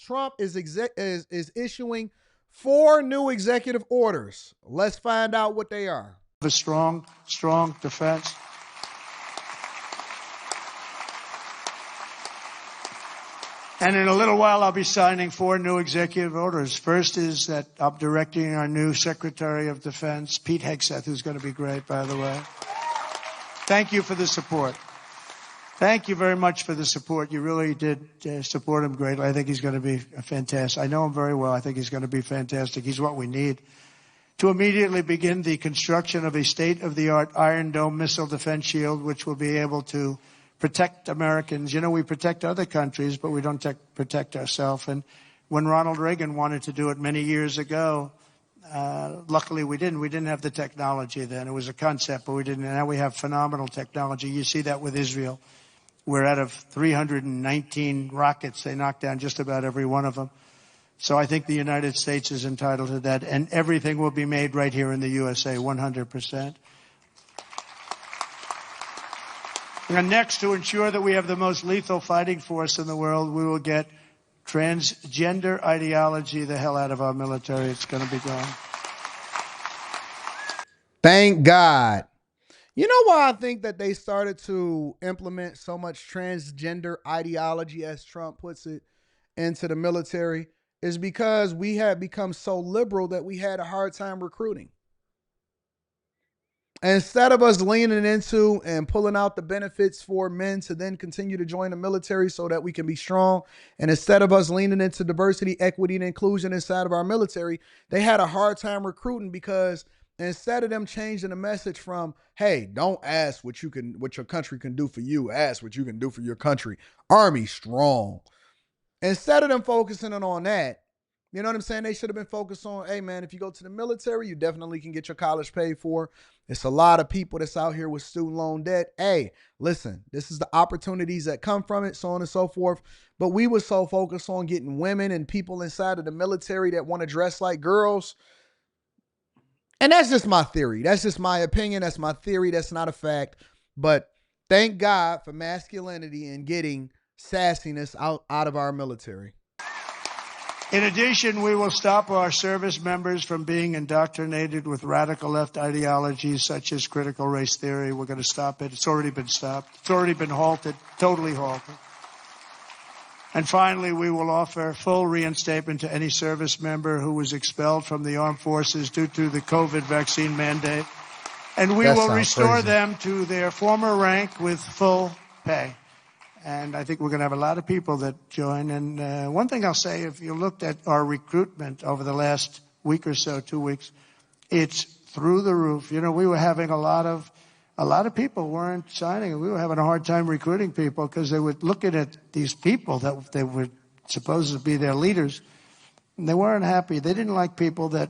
Trump is issuing 4 new executive orders. Let's find out what they are. A strong defense. And in a little while, I'll be signing 4 new executive orders. First is that I'm directing our new Secretary of Defense, Pete Hegseth, who's going to be great, by the way. Thank you for the support. Thank you very much for the support. You really did support him greatly. I think he's going to be fantastic. I know him very well. I think he's going to be fantastic. He's what we need to immediately begin the construction of a state-of-the-art Iron Dome missile defense shield, which will be able to protect Americans. You know, we protect other countries, but we don't protect ourselves. And when Ronald Reagan wanted to do it many years ago, luckily we didn't. We didn't have the technology then. It was a concept, but we didn't. And now we have phenomenal technology. You see that with Israel, where out of 319 rockets, they knocked down just about every one of them. So I think the United States is entitled to that. And everything will be made right here in the USA, 100%. And next, to ensure that we have the most lethal fighting force in the world, we will get transgender ideology the hell out of our military. It's going to be gone. Thank God. You know why I think that they started to implement so much transgender ideology, as Trump puts it, into the military? Is because we had become so liberal that we had a hard time recruiting. Instead of us leaning into and pulling out the benefits for men to then continue to join the military so that we can be strong, and instead of us leaning into diversity, equity, and inclusion inside of our military, they had a hard time recruiting because instead of them changing the message from, hey, don't ask what your country can do for you, ask what you can do for your country. Army strong. Instead of them focusing on that, you know what I'm saying? They should have been focused on, hey, man, if you go to the military, you definitely can get your college paid for. It's a lot of people that's out here with student loan debt. Hey, listen, this is the opportunities that come from it, so on and so forth. But we were so focused on getting women and people inside of the military that want to dress like girls. And that's just my theory. That's just my opinion. That's my theory. That's not a fact. But thank God for masculinity and getting sassiness out of our military. In addition, we will stop our service members from being indoctrinated with radical left ideologies such as critical race theory. We're going to stop it. It's already been stopped. It's already been halted, totally halted. And finally, we will offer full reinstatement to any service member who was expelled from the armed forces due to the COVID vaccine mandate. And we will restore them to their former rank with full pay. And I think we're going to have a lot of people that join. And one thing I'll say, if you looked at our recruitment over the last week or so, 2 weeks, it's through the roof. You know, we were having a lot of people weren't signing. We were having a hard time recruiting people because they were looking at these people that they were supposed to be their leaders, and they weren't happy. They didn't like people that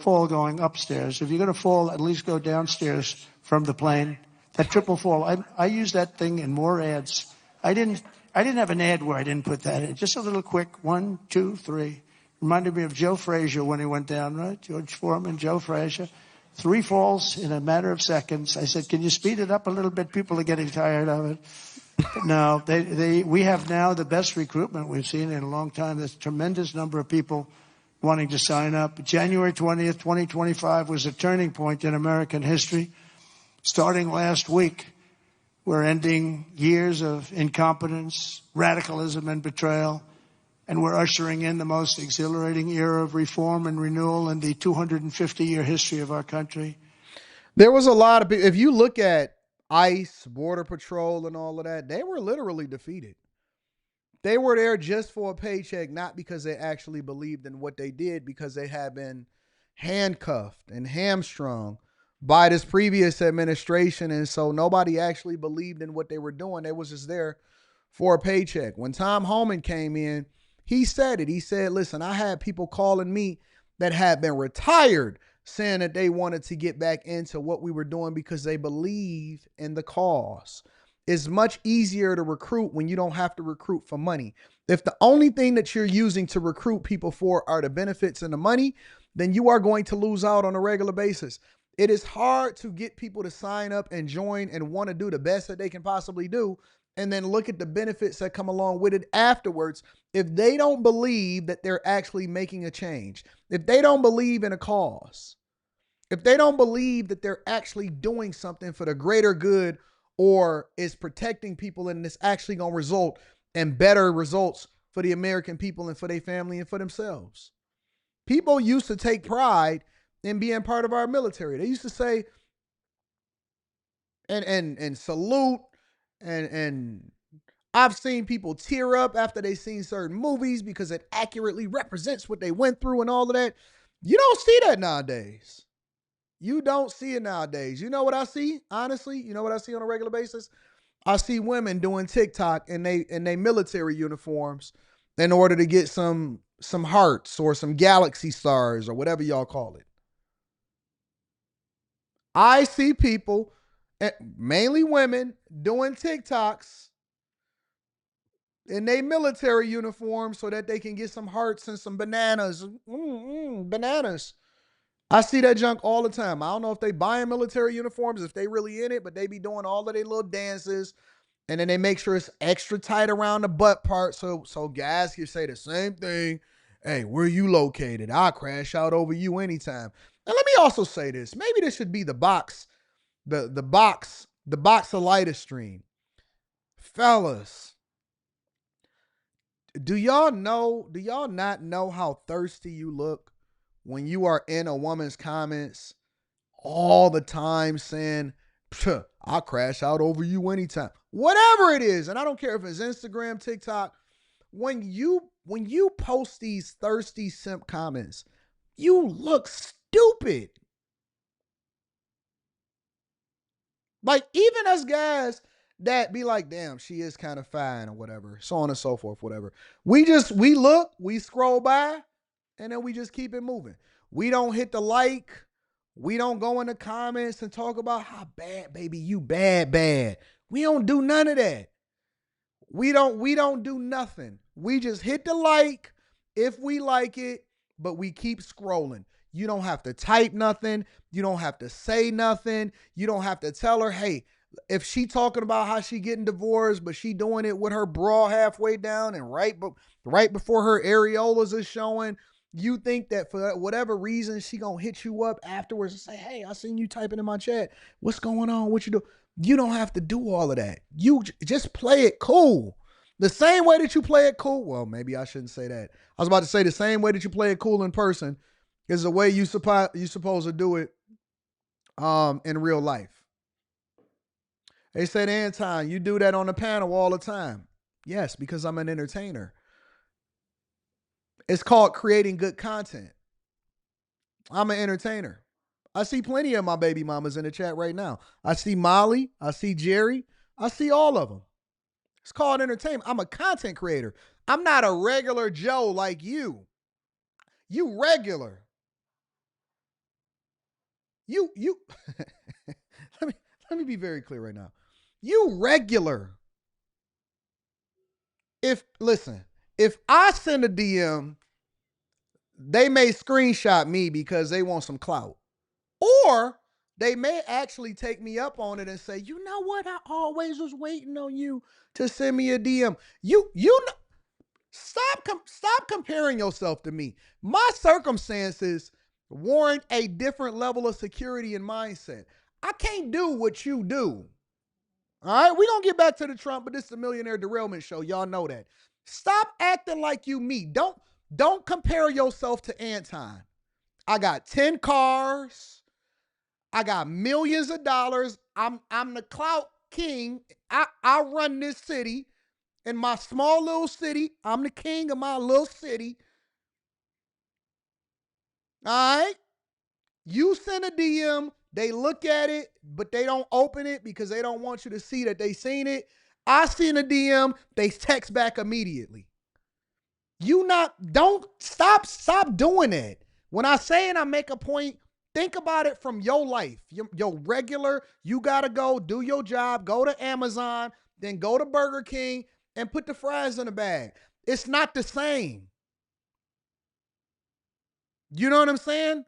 fall going upstairs. If you're going to fall, at least go downstairs from the plane. That triple fall. I used that thing in more ads. I didn't have an ad where I didn't put that in. Just a little quick 1, 2, 3. Reminded me of Joe Frazier when he went down, right? George Foreman, Joe Frazier. 3 falls in a matter of seconds. I said, can you speed it up a little bit? People are getting tired of it. No, we have now the best recruitment we've seen in a long time. There's a tremendous number of people wanting to sign up. January 20th, 2025 was a turning point in American history. Starting last week, we're ending years of incompetence, radicalism, and betrayal, and we're ushering in the most exhilarating era of reform and renewal in the 250-year history of our country. There was a lot of people. If you look at ICE, Border Patrol, and all of that, they were literally defeated. They were there just for a paycheck, not because they actually believed in what they did, because they had been handcuffed and hamstrung by this previous administration. And so nobody actually believed in what they were doing. They was just there for a paycheck. When Tom Homan came in, he said it. He said, listen, I had people calling me that had been retired saying that they wanted to get back into what we were doing because they believe in the cause. It's much easier to recruit when you don't have to recruit for money. If the only thing that you're using to recruit people for are the benefits and the money, then you are going to lose out on a regular basis. It is hard to get people to sign up and join and want to do the best that they can possibly do and then look at the benefits that come along with it afterwards, if they don't believe that they're actually making a change, if they don't believe in a cause, if they don't believe that they're actually doing something for the greater good or is protecting people and it's actually going to result in better results for the American people and for their family and for themselves. People used to take pride in being part of our military. They used to say and salute and I've seen people tear up after they seen certain movies because it accurately represents what they went through and all of that. You don't see that nowadays. You don't see it nowadays. You know what I see? Honestly, you know what I see on a regular basis? I see women doing TikTok in they military uniforms in order to get some hearts or some galaxy stars or whatever y'all call it. I see people, mainly women, doing TikToks in their military uniforms so that they can get some hearts and some bananas. Bananas. I see that junk all the time. I don't know if they buying military uniforms, if they really in it, but they be doing all of their little dances, and then they make sure it's extra tight around the butt part so guys can say the same thing. Hey, where you located? I'll crash out over you anytime. And let me also say this. Maybe this should be the box, the box of lighter stream. Fellas, do y'all not know how thirsty you look when you are in a woman's comments all the time saying, I'll crash out over you anytime. Whatever it is, and I don't care if it's Instagram, TikTok, when you post these thirsty simp comments, you look stupid. Like, even us guys that be like, damn, she is kind of fine or whatever, so on and so forth, whatever. We look, we scroll by, and then we just keep it moving. We don't hit the like. We don't go in the comments and talk about how bad, baby, you bad. We don't do none of that. We don't do nothing. We just hit the like if we like it, but we keep scrolling. You don't have to type nothing. You don't have to say nothing. You don't have to tell her, hey, if she talking about how she getting divorced, but she doing it with her bra halfway down and right before her areolas is showing, you think that for whatever reason she gonna hit you up afterwards and say, hey, I seen you typing in my chat. What's going on? What you do? You don't have to do all of that. You just play it cool. The same way that you play it cool. Well, maybe I shouldn't say that. I was about to say the same way that you play it cool in person is the way you supposed to do it in real life. They said, Anton, you do that on the panel all the time. Yes, because I'm an entertainer. It's called creating good content. I'm an entertainer. I see plenty of my baby mamas in the chat right now. I see Molly. I see Jerry. I see all of them. It's called entertainment. I'm a content creator. I'm not a regular Joe like you. You regular. You let me let me be very clear right now. You regular. If I send a DM, they may screenshot me because they want some clout. Or they may actually take me up on it and say, you know what? I always was waiting on you to send me a DM. You know, stop comparing yourself to me. My circumstances warrant a different level of security and mindset. I can't do what you do. All right, we're gonna get back to the Trump, but this is the Millionaire Derailment Show. Y'all know that. Stop acting like you me. Don't compare yourself to Anton. I got 10 cars. I got millions of dollars. I'm the clout king. I run this city. In my small little city, I'm the king of my little city. All right? You send a DM, they look at it, but they don't open it because they don't want you to see that they seen it. I send a DM, they text back immediately. Don't stop doing that. When I say and I make a point, think about it from your life. Your regular, you gotta go do your job, go to Amazon, then go to Burger King and put the fries in the bag. It's not the same. You know what I'm saying?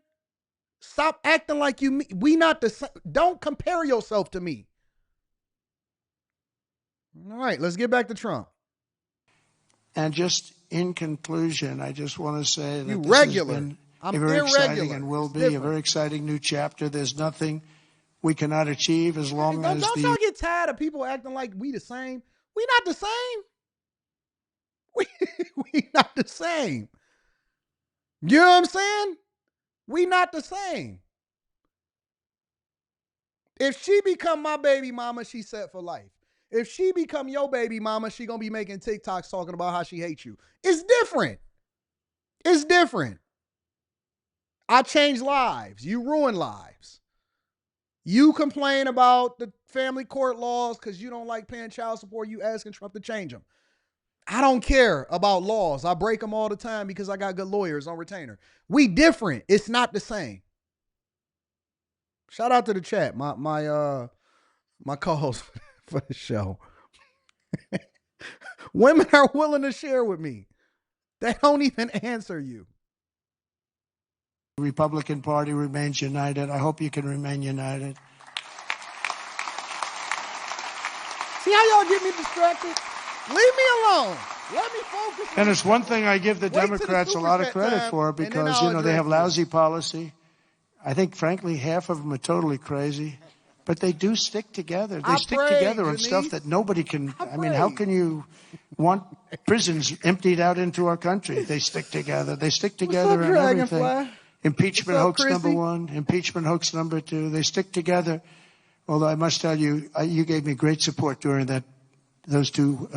Stop acting like we not the same. Don't compare yourself to me. All right, let's get back to Trump. And just in conclusion, I just want to say that You this has regular. been I'm a very exciting irregular. and will It's be a different. very exciting new chapter. There's nothing we cannot achieve as long as Don't y'all get tired of people acting like we the same? We not the same. We not the same. You know what I'm saying? We not the same. If she become my baby mama, she set for life. If she become your baby mama, she gonna be making TikToks talking about how she hates you. It's different. It's different. I change lives. You ruin lives. You complain about the family court laws because you don't like paying child support. You asking Trump to change them. I don't care about laws. I break them all the time because I got good lawyers on retainer. We different. It's not the same. Shout out to the chat. My co-host for the show. Women are willing to share with me. They don't even answer you. the Republican Party remains united. I hope you can remain united. See how y'all get me distracted? Leave me alone. Let me focus. And it's one thing I give the Democrats a lot of credit for because, they have lousy policy. I think, frankly, half of them are totally crazy. But they do stick together. They stick together on stuff that nobody can. I mean, how can you want prisons emptied out into our country? They stick together. They stick together on everything. Impeachment hoax number one, impeachment hoax number two. They stick together. Although I must tell you, you gave me great support during those two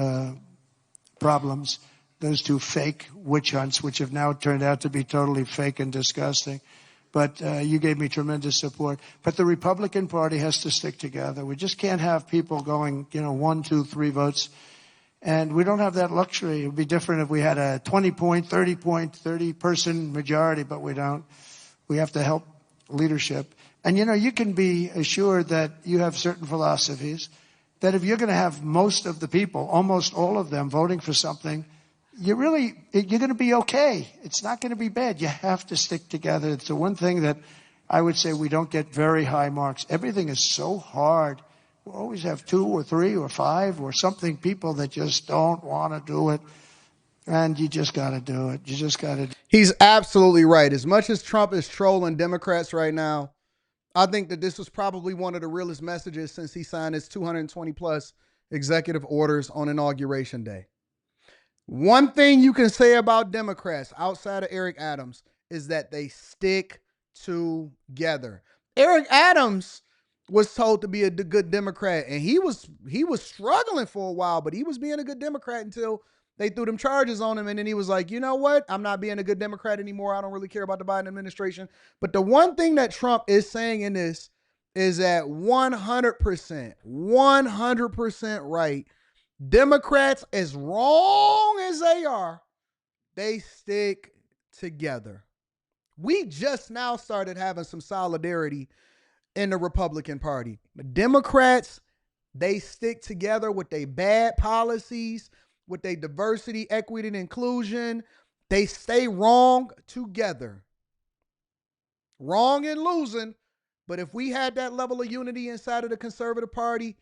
problems, those two fake witch hunts, which have now turned out to be totally fake and disgusting. But you gave me tremendous support. But the Republican Party has to stick together. We just can't have people going, 1, 2, 3 votes. And we don't have that luxury. It would be different if we had a 20-point, 30-person majority, but we don't. We have to help leadership. And, you can be assured that you have certain philosophies that if you're going to have most of the people, almost all of them, voting for something, you're going to be okay. It's not going to be bad. You have to stick together. It's the one thing that I would say we don't get very high marks. Everything is so hard. We always have 2 or 3 or 5 or something people that just don't want to do it. And you just got to do it. You just got to. He's absolutely right. As much as Trump is trolling Democrats right now, I think that this was probably one of the realest messages since he signed his 220 plus executive orders on Inauguration Day. One thing you can say about Democrats outside of Eric Adams is that they stick together. Eric Adams was told to be a good Democrat, and he was struggling for a while, but he was being a good Democrat until they threw them charges on him, and then he was like, you know what? I'm not being a good Democrat anymore. I don't really care about the Biden administration. But the one thing that Trump is saying in this is that 100% right. Democrats, as wrong as they are, they stick together. We just now started having some solidarity in the Republican Party. But Democrats, they stick together with their bad policies, with their diversity, equity, and inclusion. They stay wrong together. Wrong and losing. But if we had that level of unity inside of the conservative party,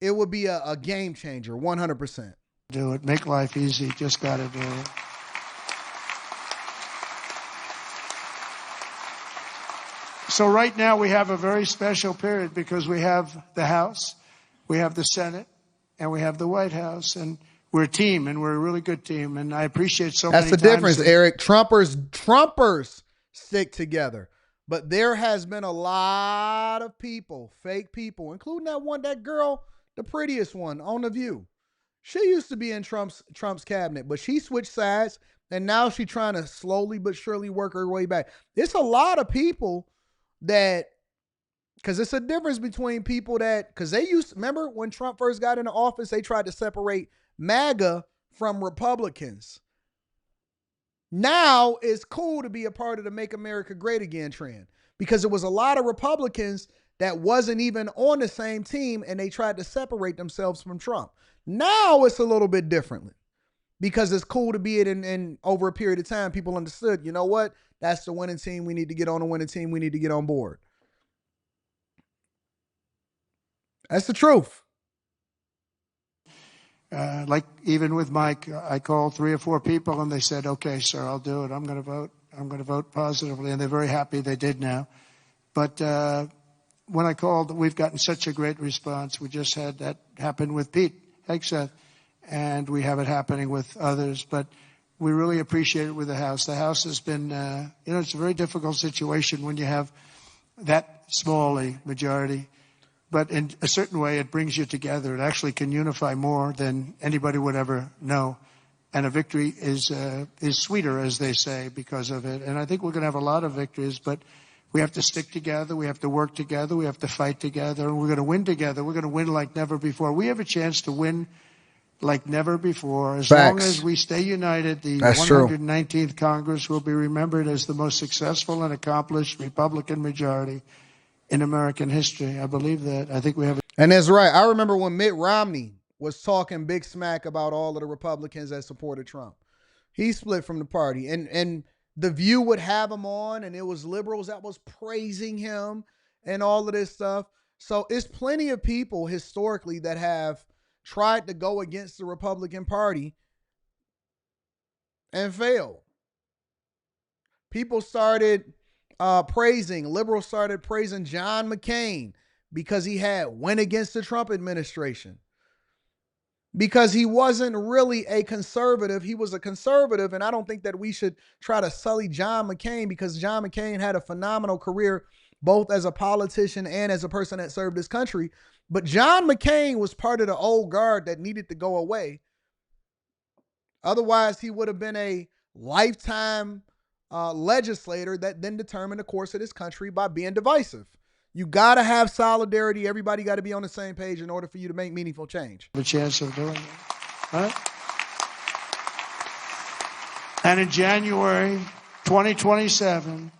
it would be a game changer, 100%. Do it. Make life easy. Just got to do it. So right now we have a very special period because we have the House, we have the Senate, and we have the White House. And we're a team, and we're a really good team. And I appreciate so many times. That's the difference, Eric. Trumpers stick together. But there has been a lot of people, fake people, including that girl, the prettiest one on The View. She used to be in Trump's cabinet, but she switched sides, and now she's trying to slowly but surely work her way back. It's a lot of people that, because it's a difference between people that, because they remember when Trump first got into office, they tried to separate MAGA from Republicans. Now it's cool to be a part of the Make America Great Again trend because it was a lot of Republicans that wasn't even on the same team and they tried to separate themselves from Trump. Now it's a little bit differently because it's cool to be it in over a period of time. People understood, you know what? That's the winning team. We need to get on the winning team. We need to get on board. That's the truth. Like even with Mike, I called 3 or 4 people and they said, okay, sir, I'll do it. I'm going to vote. I'm going to vote positively. And they're very happy they did now. But when I called, we've gotten such a great response. We just had that happen with Pete Hegseth, and we have it happening with others. But we really appreciate it with the House. The House has been, it's a very difficult situation when you have that small a majority. But in a certain way, it brings you together. It actually can unify more than anybody would ever know. And a victory is sweeter, as they say, because of it. And I think we're going to have a lot of victories, but we have to stick together. We have to work together. We have to fight together. And we're going to win together. We're going to win like never before. We have a chance to win like never before. As long as we stay united, the 119th Congress will be remembered as the most successful and accomplished Republican majority in American history. I believe that. I think we have. And that's right. I remember when Mitt Romney was talking big smack about all of the Republicans that supported Trump. He split from the party, and The View would have him on, and it was liberals that was praising him and all of this stuff. So it's plenty of people historically that have tried to go against the Republican Party and failed. People started liberals started praising John McCain because he went against the Trump administration. Because he wasn't really a conservative. He was a conservative, and I don't think that we should try to sully John McCain, because John McCain had a phenomenal career both as a politician and as a person that served his country. But John McCain was part of the old guard that needed to go away. Otherwise, he would have been a lifetime legislator that then determined the course of this country by being divisive. You got to have solidarity. Everybody got to be on the same page in order for you to make meaningful change. A chance of doing it. Right? And in January 2027,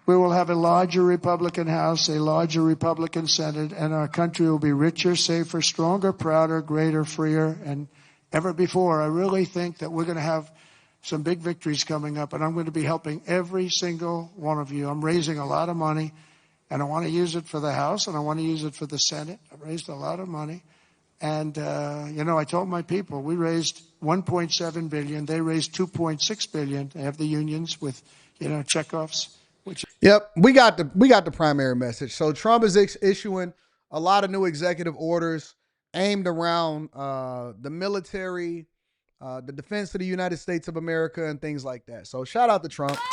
we will have a larger Republican House, a larger Republican Senate, and our country will be richer, safer, stronger, prouder, greater, freer, and ever before. I really think that we're going to have some big victories coming up, and I'm going to be helping every single one of you. I'm raising a lot of money, and I want to use it for the House, and I want to use it for the Senate. I've raised a lot of money. And, I told my people, we raised $1.7 billion. They raised $2.6 billion. They have the unions with, checkoffs. Yep, we got the primary message. So Trump is issuing a lot of new executive orders aimed around the military, the defense of the United States of America, and things like that. So shout out to Trump.